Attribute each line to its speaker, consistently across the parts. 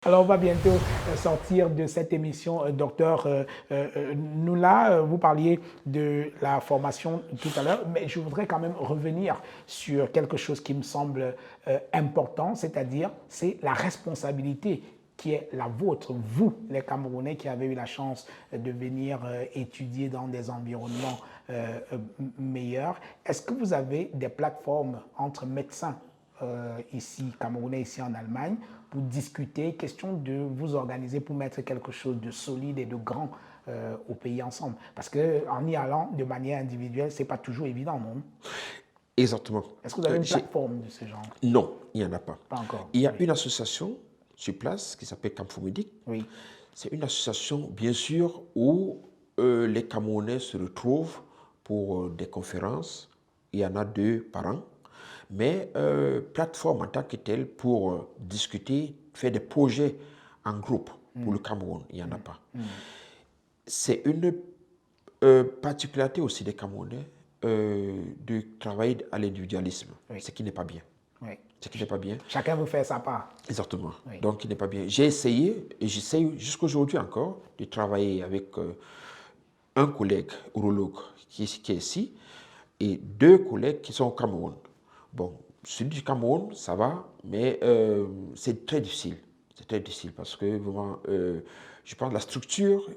Speaker 1: Alors, on va bientôt sortir de cette émission. Docteur Noula, vous parliez de la formation tout à l'heure, mais je voudrais quand même revenir sur quelque chose qui me semble important, c'est-à-dire c'est la responsabilité qui est la vôtre, vous, les Camerounais qui avez eu la chance de venir étudier dans des environnements meilleurs. Est-ce que vous avez des plateformes entre médecins ici, Camerounais, ici en Allemagne, pour discuter, question de vous organiser pour mettre quelque chose de solide et de grand au pays ensemble? Parce qu'en y allant de manière individuelle, ce n'est pas toujours évident, non?
Speaker 2: Exactement.
Speaker 1: Est-ce que vous avez une plateforme de ce genre?
Speaker 2: Non, il n'y en a pas.
Speaker 1: Pas encore.
Speaker 2: Il y a une association sur place qui s'appelle Camfomedic.
Speaker 1: Oui.
Speaker 2: C'est une association, bien sûr, où les Camerounais se retrouvent pour des conférences. Il y en a 2 par an. Mais plateforme en tant que telle pour discuter, faire des projets en groupe pour le Cameroun, il n'y en a pas. C'est une particularité aussi des Camerounais de travailler à l'individualisme, ce qui n'est pas bien.
Speaker 1: Oui.
Speaker 2: Ce qui n'est pas bien.
Speaker 1: Chacun veut faire sa part.
Speaker 2: Exactement. Donc, il n'est pas bien. J'ai essayé, et j'essaye jusqu'aujourd'hui encore, de travailler avec un collègue urologue qui est ici et 2 collègues qui sont au Cameroun. Bon, celui du Cameroun, ça va, mais c'est très difficile. C'est très difficile parce que vraiment, je pense que la structure,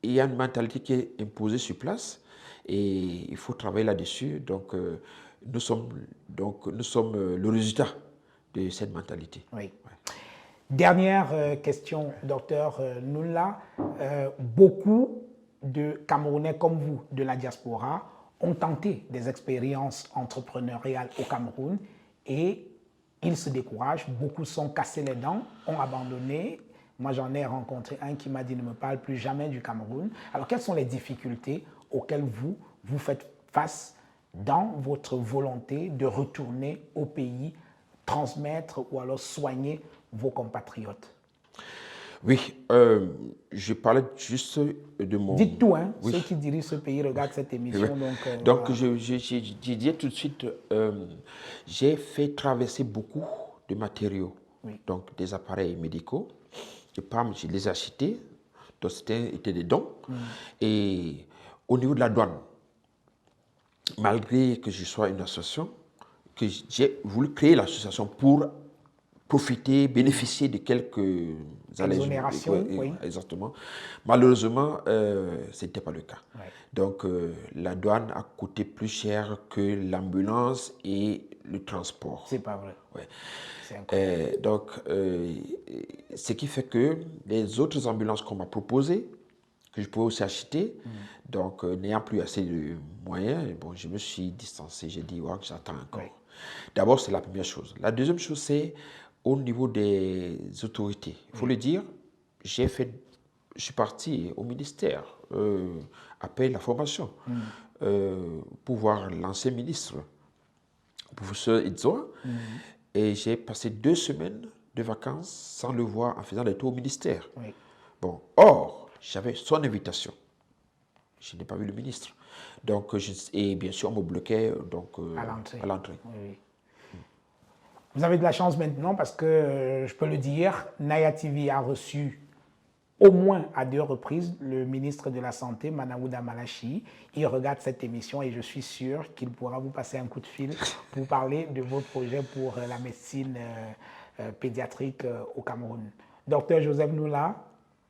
Speaker 2: il y a une mentalité qui est imposée sur place et il faut travailler là-dessus. Donc, nous sommes le résultat de cette mentalité.
Speaker 1: Oui. Ouais. Dernière question, docteur Noula. Beaucoup de Camerounais comme vous, de la diaspora, ont tenté des expériences entrepreneuriales au Cameroun et ils se découragent. Beaucoup sont cassés les dents, ont abandonné. Moi, j'en ai rencontré un qui m'a dit ne me parle plus jamais du Cameroun. Alors, quelles sont les difficultés auxquelles vous faites face dans votre volonté de retourner au pays, transmettre ou alors soigner vos compatriotes?
Speaker 2: Oui, je parlais juste de mon...
Speaker 1: Dites tout, hein. Oui. Ceux qui dirigent ce pays regardent cette émission.
Speaker 2: Donc voilà. Je disais tout de suite, j'ai fait traverser beaucoup de matériaux, donc des appareils médicaux. Je les ai achetés, donc c'était des dons. Et au niveau de la douane, malgré que je sois une association, que j'ai voulu créer l'association pour profiter, bénéficier de quelques
Speaker 1: exonérations, oui.
Speaker 2: Exactement. Malheureusement, ce n'était pas le cas. Ouais. Donc, la douane a coûté plus cher que l'ambulance et le transport.
Speaker 1: C'est pas vrai.
Speaker 2: Ouais. C'est incroyable. Donc, ce qui fait que les autres ambulances qu'on m'a proposées, que je pouvais aussi acheter, donc n'ayant plus assez de moyens, bon, je me suis distancé. J'ai dit, ouais, j'attends encore. Oui. D'abord, c'est la première chose. La deuxième chose, c'est au niveau des autorités. Il faut le dire, je suis parti au ministère après la formation pour voir l'ancien ministre, le professeur Idzoa, et j'ai passé 2 semaines de vacances sans le voir en faisant des tours au ministère. Oui. Bon, or, j'avais son invitation. Je n'ai pas vu le ministre. Donc, et bien sûr, on me bloquait donc, à l'entrée.
Speaker 1: Oui. Vous avez de la chance maintenant parce que, je peux le dire, Naya TV a reçu au moins à 2 reprises le ministre de la Santé, Manaouda Malachi. Il regarde cette émission et je suis sûr qu'il pourra vous passer un coup de fil pour parler de vos projets pour la médecine pédiatrique au Cameroun. Docteur Joseph Noula,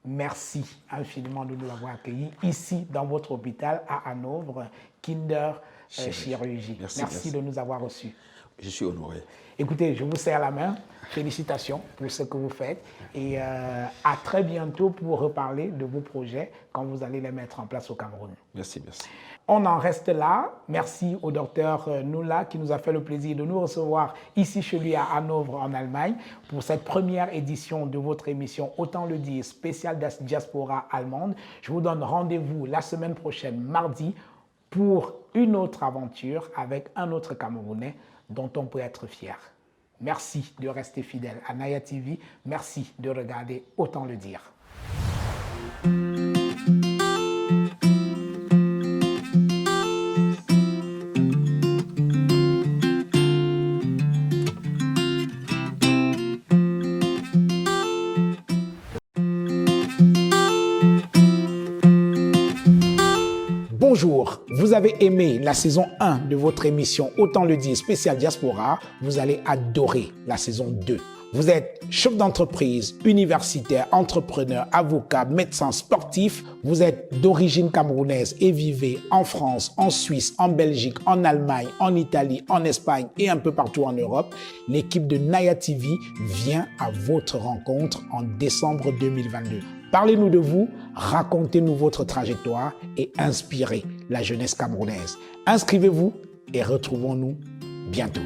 Speaker 1: merci infiniment de nous avoir accueillis ici dans votre hôpital à Hanovre, Kinder Chirurgie. Merci de nous avoir reçus.
Speaker 2: Je suis honoré.
Speaker 1: Écoutez, je vous serre la main. Félicitations pour ce que vous faites. Et à très bientôt pour reparler de vos projets quand vous allez les mettre en place au Cameroun.
Speaker 2: Merci, merci.
Speaker 1: On en reste là. Merci au docteur Noula qui nous a fait le plaisir de nous recevoir ici chez lui à Hanovre en Allemagne pour cette première édition de votre émission Autant le dire, spéciale diaspora allemande. Je vous donne rendez-vous la semaine prochaine, mardi, pour une autre aventure avec un autre Camerounais dont on peut être fier. Merci de rester fidèle à Naya TV. Merci de regarder Autant le dire. Bonjour, vous avez aimé la saison 1 de votre émission Autant le dire spécial Diaspora, vous allez adorer la saison 2. Vous êtes chef d'entreprise, universitaire, entrepreneur, avocat, médecin, sportif. Vous êtes d'origine camerounaise et vivez en France, en Suisse, en Belgique, en Allemagne, en Italie, en Espagne et un peu partout en Europe. L'équipe de Naya TV vient à votre rencontre en décembre 2022. Parlez-nous de vous, racontez-nous votre trajectoire et inspirez la jeunesse camerounaise. Inscrivez-vous et retrouvons-nous bientôt.